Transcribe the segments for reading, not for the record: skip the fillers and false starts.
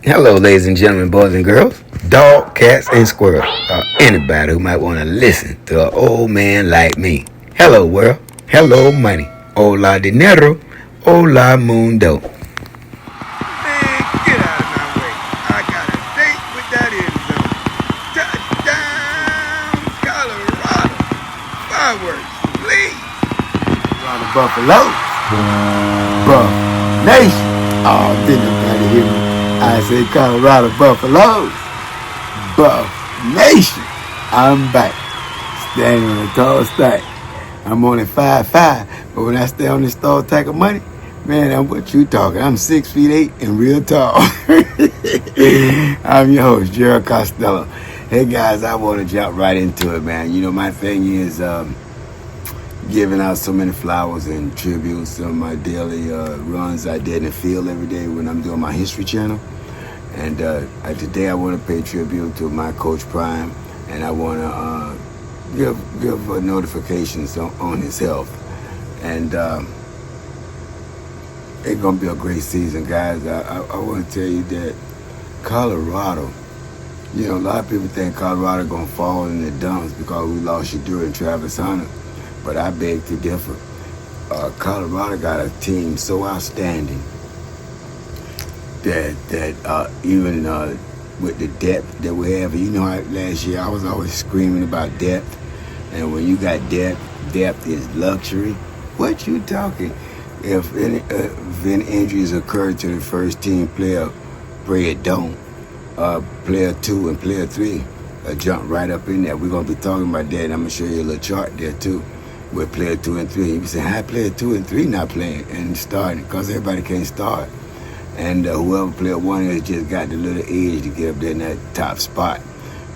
Hello, ladies and gentlemen, boys and girls, dog, cats, and squirrels, or anybody who might want to listen to an old man like me. Hello, world. Hello, money. Hola, dinero. Hola, mundo. Man, get out of my way. I got a date with that end zone. Touchdown, Colorado. Fireworks, please. Around the Buffalo. Buff Nation. Oh, didn't nobody hear me? I say Colorado Buffaloes. Buff Nation. I'm back. Standing on a tall stack. I'm only 5'5", but when I stay on this tall stack of money, man, I'm what you talking. I'm 6'8" and real tall. I'm your host, Gerald Costello. Hey guys, I want to jump right into it, man. You know, my thing is giving out so many flowers and tributes on my daily runs I did in the field every day when I'm doing my history channel. And today I want to pay tribute to my coach Prime, and I want to give notifications on his health. And it's gonna be a great season, guys. I want to tell you that Colorado, you know, a lot of people think Colorado gonna fall in the dumps because we lost SHEDEUR and Travis Hunter, but I beg to differ. Colorado got a team so outstanding that even with the depth that we have, you know, last year I was always screaming about depth, and when you got depth is luxury. What you talking? If any injuries occur to the first team player, pray it don't. Player 2 and player 3 jump right up in there. We're gonna be talking about that, and I'm gonna show you a little chart there too with player 2 and 3. You say, how player 2 and 3 not playing and starting? Because everybody can't start. And whoever player 1 has just got the little edge to get up there in that top spot.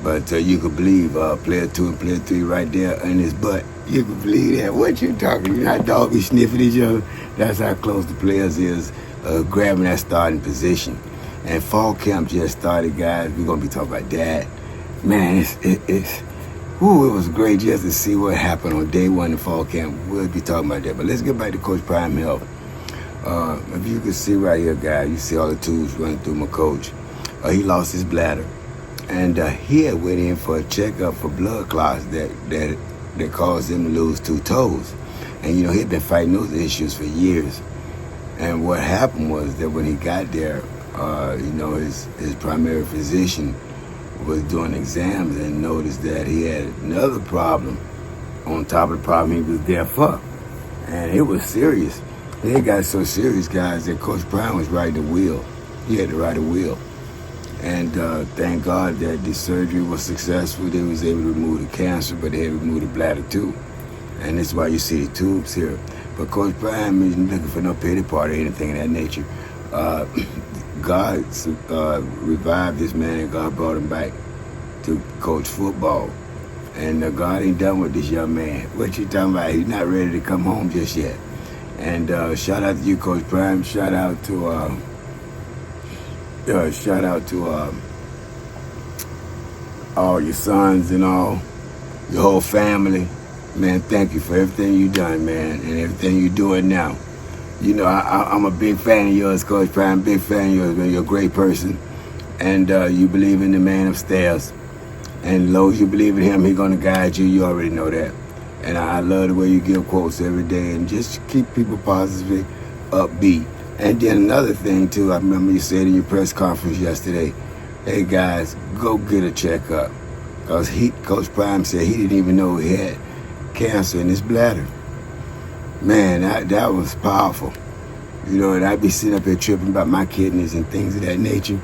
But you could believe player 2 and player 3 right there in his butt. You could believe that. What you talking? You know how dogs be sniffing each other? That's how close the players is grabbing that starting position. And fall camp just started, guys. We're going to be talking about that. Man, it was great just to see what happened on day 1 in fall camp. We'll be talking about that. But let's get back to Coach Prime health. If you can see right here, guys, you see all the tubes running through my coach. He lost his bladder. And he had went in for a checkup for blood clots that caused him to lose 2 toes. And, you know, he'd been fighting those issues for years. And what happened was that when he got there, you know, his primary physician was doing exams and noticed that he had another problem on top of the problem he was there for. And it was serious. It got so serious, guys, that Coach Prime was riding the wheel. He had to ride the wheel. And thank God that the surgery was successful. They was able to remove the cancer, but they had to remove the bladder too. And that's why you see the tubes here. But Coach Prime isn't looking for no pity party or anything of that nature. God revived this man, and God brought him back to coach football. And God ain't done with this young man. What you talking about? He's not ready to come home just yet. And shout out to you, Coach Prime. Shout out to all your sons and all your whole family. Man, thank you for everything you done, man, and everything you doing now. You know, I'm a big fan of yours, Coach Prime. Big fan of yours, man. You're a great person, and you believe in the man upstairs. And as long as you believe in him, he's gonna guide you. You already know that. And I love the way you give quotes every day and just keep people positively upbeat. And then another thing too, I remember you said in your press conference yesterday, hey guys, go get a checkup. Because Coach Prime said he didn't even know he had cancer in his bladder. Man, that was powerful. You know, and I'd be sitting up here tripping about my kidneys and things of that nature.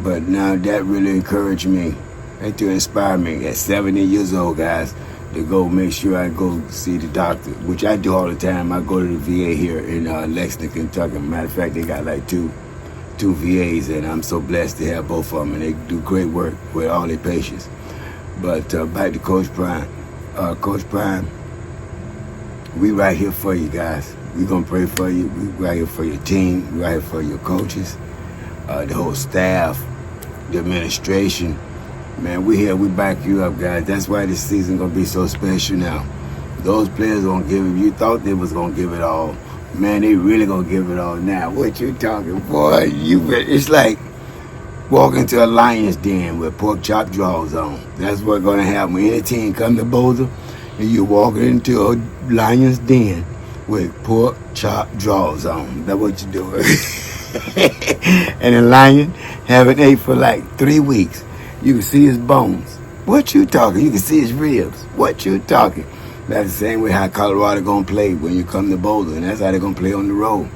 But now that really encouraged me and to inspire me at 70 years old, guys, to go make sure I go see the doctor, which I do all the time. I go to the VA here in Lexington, Kentucky. Matter of fact, they got like two VAs, and I'm so blessed to have both of them, and they do great work with all their patients. But back to Coach Prime. Coach Prime, we right here for you guys. We gonna pray for you. We right here for your team. We right here for your coaches, the whole staff, the administration. Man, we here, we back you up, guys. That's why this season gonna be so special now. Those players gonna give it. You thought they was gonna give it all. Man, they really gonna give it all now. What you talking, boy? It's like Walk into a lion's den with pork chop drawers on. That's what's going to happen when any team come to Boulder and you walk into a lion's den with pork chop drawers on. That's what you're doing. And the lion haven't ate for like 3 weeks. You can see his bones. What you talking? You can see his ribs. What you talking? That's the same way how Colorado gonna play when you come to Boulder, and that's how they're gonna play on the road.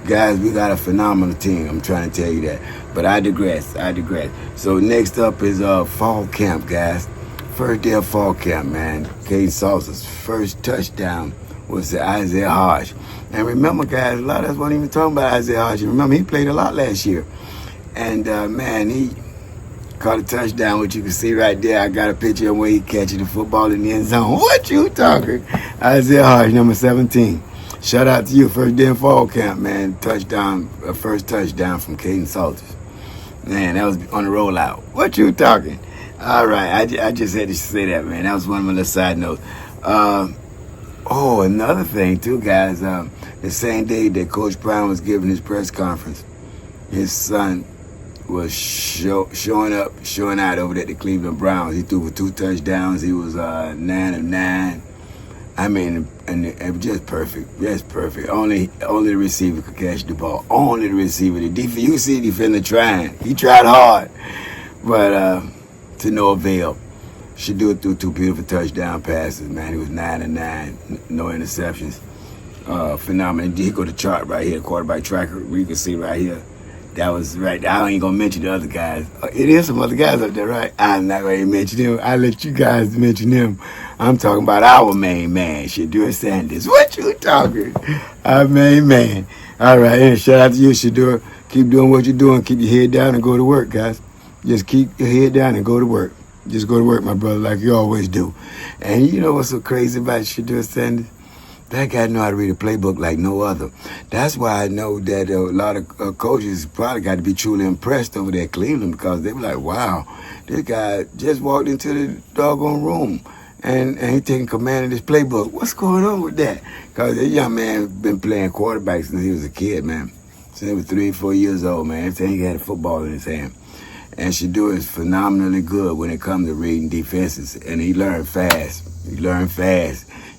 Guys, we got a phenomenal team. I'm trying to tell you that. But I digress. So next up is fall camp, guys. First day of fall camp, man. Caden Salsa's first touchdown was to Isaiah Hodge. And remember, guys, a lot of us weren't even talking about Isaiah Hodge. Remember, he played a lot last year. And, man, he caught a touchdown, which you can see right there. I got a picture of where he catching the football in the end zone. What you talking? Isaiah Hodge, number 17. Shout out to you, first day of fall camp, man. Touchdown, first touchdown from Caden Salters. Man, that was on the rollout. What you talking? All right, I just had to say that, man. That was one of my little side notes. Another thing, too, guys. The same day that Coach Brown was giving his press conference, his son was showing out over there at the Cleveland Browns. He threw for 2 touchdowns. He was 9 of 9. I mean, and it was just perfect. Only the receiver could catch the ball. Only the receiver. You see the defender trying. He tried hard, but to no avail. SHEDEUR threw 2 beautiful touchdown passes, man. He was 9 of 9, no interceptions. Phenomenal. He got the chart right here, the quarterback tracker. We can see right here. That was right. I ain't gonna mention the other guys. It is some other guys up there, right? I'm not gonna mention them. I let you guys mention them. I'm talking about our main man, SHEDEUR Sanders. What you talking? Our main man. All right, and shout out to you, SHEDEUR. Keep doing what you're doing. Keep your head down and go to work, guys. Just keep your head down and go to work. Just go to work, my brother, like you always do. And you know what's so crazy about SHEDEUR Sanders? That guy know how to read a playbook like no other. That's why I know that a lot of coaches probably got to be truly impressed over there at Cleveland, because they were like, wow, this guy just walked into the doggone room and he taking command of this playbook. What's going on with that? Because this young man been playing quarterback since he was a kid, man. Since he was 3 or 4 years old, man. Every time he had a football in his hand. And SHEDEUR is phenomenally good when it comes to reading defenses. And he learned fast.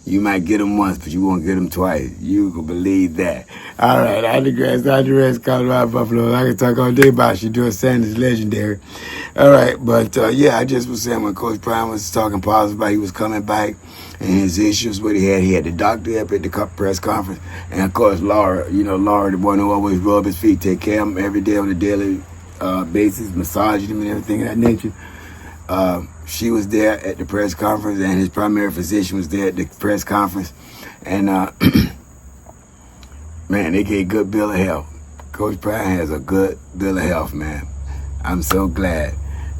You might get him once, but you won't get him twice. You can believe that. All right, I digress, Colorado Buffalo. I can talk all day about SHEDEUR Sanders, legendary. All right, but I just was saying when Coach Brown was talking positive about he was coming back and his issues, what he had the doctor up at the press conference. And of course, Laura, the one who always rub his feet, take care of him every day on a daily basis, massaging him and everything of that nature. She was there at the press conference, and his primary physician was there at the press conference. And, man, they gave a good bill of health. Coach Brown has a good bill of health, man. I'm so glad.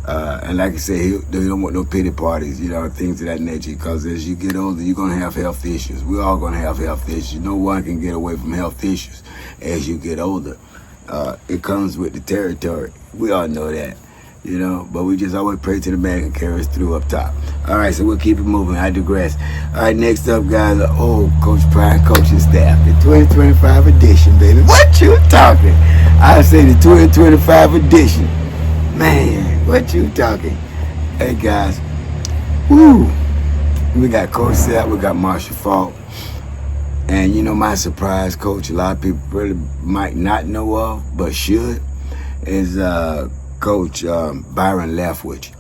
And like I said, they don't want no pity parties, things of that nature, because as you get older, you're going to have health issues. We're all going to have health issues. No one can get away from health issues as you get older. It comes with the territory. We all know that. But we just always pray to the man and carry us through up top. All right, so we'll keep it moving. I digress. All right, next up, guys, Coach Prime coaching staff, the 2025 edition, baby. What you talking? I say the 2025 edition. Man, what you talking? Hey, guys. Woo. We got Coach Sapp, we got Marshall Falk. And my surprise coach, a lot of people really might not know of, but should, is Coach Byron Leftwich.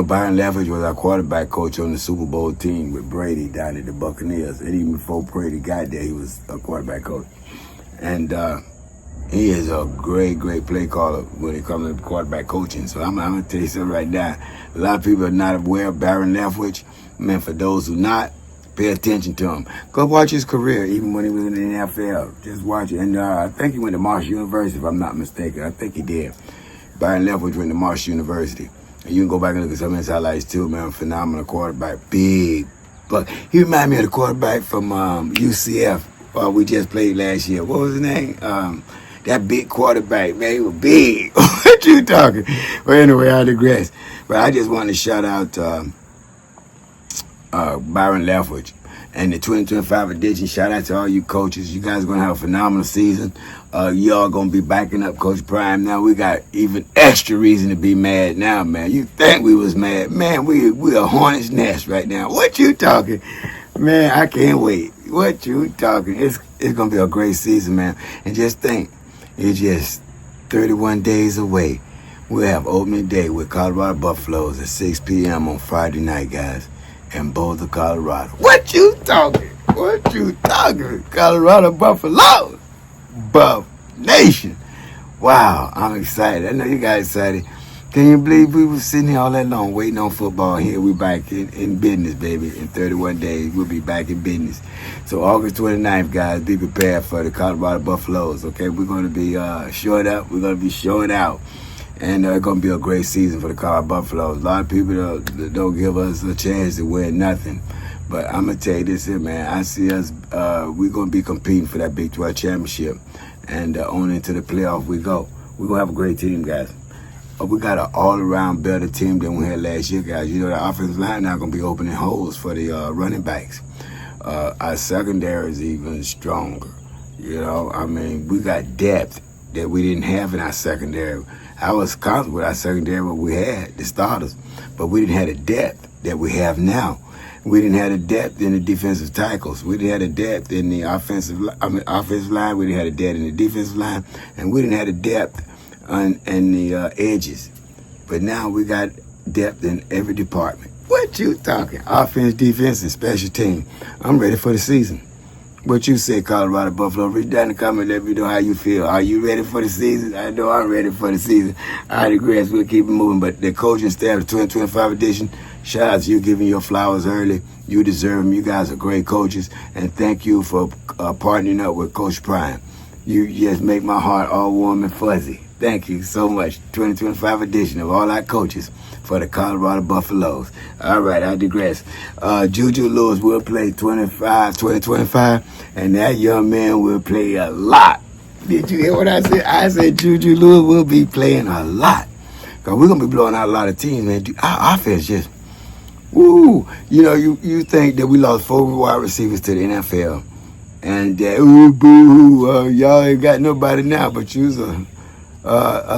Byron Leftwich was our quarterback coach on the Super Bowl team with Brady down at the Buccaneers. And even before Brady got there, he was a quarterback coach. And he is a great play caller when it comes to quarterback coaching. So I'm going to tell you something right now. A lot of people are not aware of Byron Leftwich. Man, for those who not, pay attention to him. Go watch his career, even when he was in the NFL. Just watch it. And I think he went to Marshall University, if I'm not mistaken. I think he did. Byron Leftwich went to Marshall University. And you can go back and look at some of his highlights too, man. Phenomenal quarterback. Big. But he reminded me of the quarterback from UCF. We just played last year. What was his name? That big quarterback, man. He was big. What you talking? Well, anyway, I digress. But I just wanted to shout out Byron Leftwich. and the 2025 edition. Shout out to all you coaches. You guys are going to have a phenomenal season. Y'all going to be backing up Coach Prime. Now we got even extra reason to be mad now, man. You think we was mad? Man, we a hornet's nest right now. What you talking? Man, I can't wait. What you talking? It's going to be a great season, man. And just think, it's just 31 days away. We'll have opening day with Colorado Buffaloes at 6 p.m. on Friday night, guys, in Boulder, Colorado. What you talking? What you talking? Colorado Buffaloes. Buff Nation. Wow, I'm excited. I know you guys excited. Can you believe we were sitting here all that long waiting on football? Here we back in business, baby. In 31 days, we'll be back in business. So August 29th, guys, be prepared for the Colorado Buffaloes, okay? We're going to be showing up. We're going to be showing out. And it's going to be a great season for the Colorado Buffaloes. A lot of people don't give us a chance to win nothing. But I'm going to tell you this here, man. I see us, we're going to be competing for that Big 12 championship. And on into the playoff we go. We're going to have a great team, guys. We got an all-around better team than we had last year, guys. You know, the offensive line now going to be opening holes for the running backs. Our secondary is even stronger. You know, I mean, we got depth that we didn't have in our secondary. I was comfortable with our secondary, what we had, the starters, but we didn't have the depth that we have now. We didn't have the depth in the defensive tackles. We didn't have the depth in the offensive line. We didn't have the depth in the defensive line, and we didn't have the depth in the edges. But now we got depth in every department. What you talking? Offense, defense, and special team. I'm ready for the season. What you say, Colorado Buffalo? Reach down in the comment, let me know how you feel. Are you ready for the season? I know I'm ready for the season. I digress. We'll keep it moving. But the coaching staff, the 2025 edition, shout out to you giving your flowers early. You deserve them. You guys are great coaches. And thank you for partnering up with Coach Prime. You just make my heart all warm and fuzzy. Thank you so much. 2025 edition of all our coaches for the Colorado Buffaloes. All right, I digress. Juju Lewis will play 2025, and that young man will play a lot. Did you hear what I said? I said Juju Lewis will be playing a lot. Because we're going to be blowing out a lot of teams, man. Our offense just, woo. You know, you think that we lost 4 wide receivers to the NFL. And ooh, boo, y'all ain't got nobody now, but you's a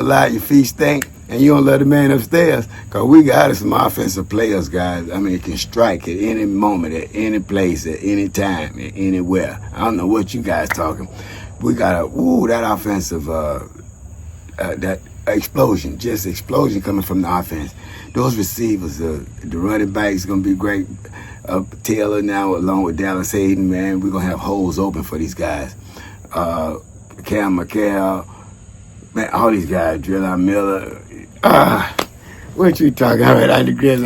lot, your feet stink, and you don't let the man upstairs. Because we got some offensive players, guys. I mean, it can strike at any moment, at any place, at any time, at anywhere. I don't know what you guys talking. We got that offensive, that explosion, just explosion coming from the offense. Those receivers, the running backs going to be great. Taylor now, along with Dallas Hayden, man, we're going to have holes open for these guys. Cam McHale, man, all these guys, Drillon Miller. What you talking? All right, I digress.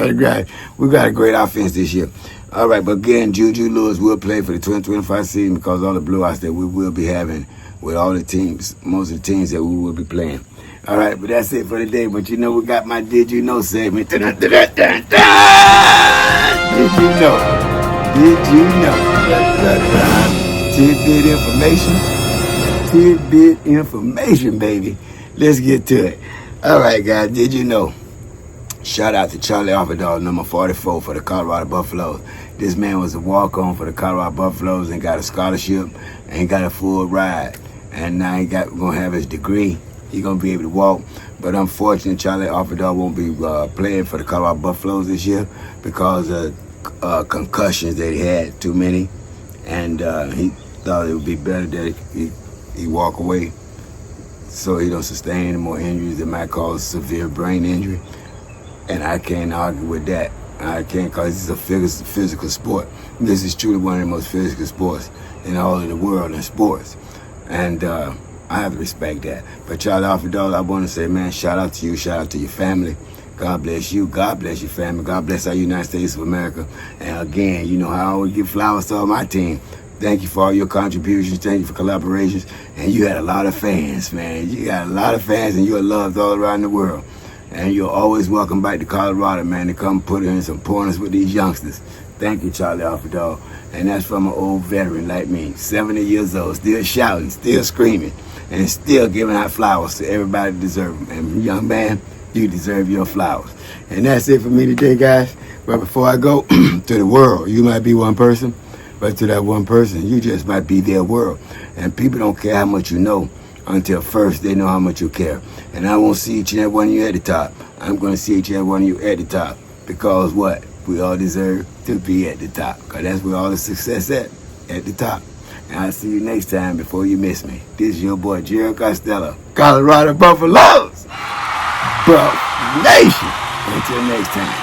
We got a great offense this year. All right, but again, Juju Lewis will play for the 2025 season because all the blowouts that we will be having with all the teams, most of the teams that we will be playing. All right, but that's it for today. But you know, we got my Did You Know segment. Did you know? Did you know? Tidbit information, baby. Let's get to it. All right, guys, did you know? Shout out to Charlie OFFERDAL, number 44 for the Colorado Buffaloes. This man was a walk-on for the Colorado Buffaloes and got a scholarship and got a full ride. And now he gonna have his degree. He's going to be able to walk. But unfortunately, Charlie OFFERDAL won't be playing for the Colorado Buffaloes this year because of concussions that he had, too many. And he thought it would be better that he walk away so he don't sustain any more injuries that might cause severe brain injury. And I can't argue with that. I can't, because it's a physical sport. This is truly one of the most physical sports in all of the world in sports. And I have to respect that. But Charlie OFFERDAL, I want to say, man, shout out to you. Shout out to your family. God bless you. God bless your family. God bless our United States of America. And again, you know how I always give flowers to all my team. Thank you for all your contributions. Thank you for collaborations. And you had a lot of fans, man. You got a lot of fans, and you're loved all around the world. And you're always welcome back to Colorado, man, to come put in some pointers with these youngsters. Thank you, Charlie OFFERDAL. And that's from an old veteran like me, 70 years old, still shouting, still screaming, and still giving out flowers to everybody that deserves them. And young man, you deserve your flowers. And that's it for me today, guys. But before I go to the world, you might be one person, But to that one person, you just might be their world. And people don't care how much you know until first they know how much you care. And I won't see each and every one of you at the top. I'm going to see each and every one of you at the top. Because what? We all deserve to be at the top. Because that's where all the success at the top. And I'll see you next time before you miss me. This is your boy, Jerry Costello, Colorado Buffaloes. Buff Nation. Until next time.